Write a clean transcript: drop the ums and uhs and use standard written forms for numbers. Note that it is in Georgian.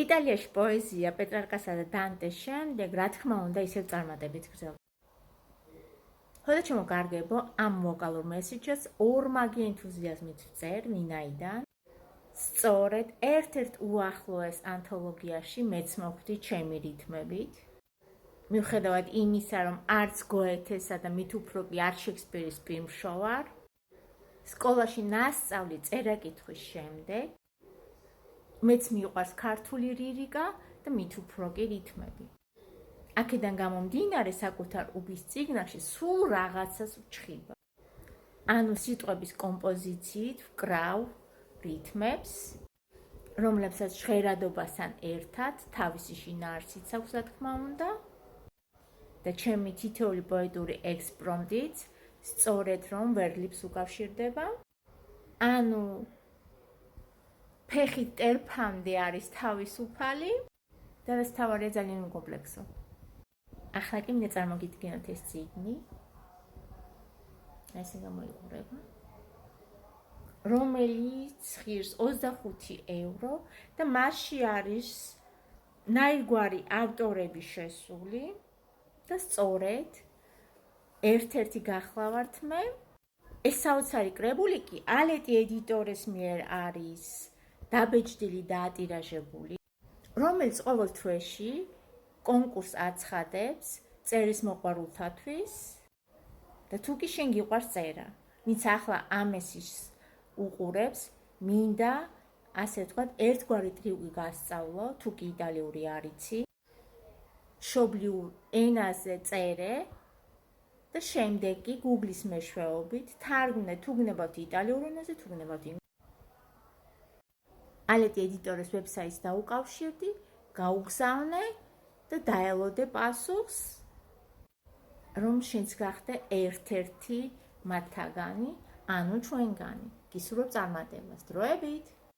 იტალიაში პოეზია პეტრარკასა და დანტეს შემდეგ, რა თქმა უნდა, ისევ წარმატებით გრძელდება. ხოდა ჩემოგარგებო, ამ ვოკალურ მესიჯს ორმაგი ენთუზიაზმით ვწერ, ვინაიდან სწორედ ერთ-ერთ უახლოეს ანთოლოგიაში მეც მოვხდი ჩემი რითმებით. მიუხედავად იმისა, რომ არც გოეთესა და მით უფრო კი არ შექსპირის პირმშო ვარ, სკოლაში ნასწავლი წერა-კითხვის შემდეგ მეც მიყვარს ქართული ლირიკა და მით უფრო კი რითმები. აქედან გამომდინარე საკუთარ უბის წიგნში სულ რაღაცას ვჩხიბავ. ანუ სიტყვების კომპოზიციით ვკრავ რითმებს, რომლებსაც ჟღერადობასთან ერთად თავისი შინაარსიც აქვს, რა თქმა უნდა, და ჩემი თითოეული პოეტური ექსპრომტიც სწორედ რომ ვერლებს უკავშირდება. ანუ ფეხი ტერფამდე არის თავისუფალი და რაც თავარია ძალიან უკომპლექსო. ახლა კი მინდა წარმოგიდგენოთ ეს წიგნი. ესე გამოიყურება. რომელიც ღირს 25 € და მასში არის ნაირგვარი ავტორები შესული და სწორედ ერთ-ერთი გახლავართ მე. ეს საოცარი კრებული კი ალეტი ედიტორის მიერ არის დაბეჭდილი და ატირაჟებული, რომელიც ყოველ თვეში კონკურსს აცხადებს წერის მოყვარულთათვის და თუ კი შენ გიყვარს წერა, ვინც ახლა ამ მესიჯს უყურებს, მინდა ასე ვთქვათ, ერთგვარი ტრიუკი გასწავლო, თუ კი იტალიური არ იცი, მშობლიურ ენაზე წერე და შემდეგ კი Google-ის მეშვეობით თარგმნე, თუ გნებავთ იტალიურ ენაზე, თუ გნებავთ ალეტი ედიტორის ვებსაიტს დაუკავშირდი, გაუგზავნე და დაელოდე პასუხს, რომ შენც გახდე ერთ-ერთი მათთაგანი, ანუ ჩვენგანი. გისურვებ წარმატებას. დროებით!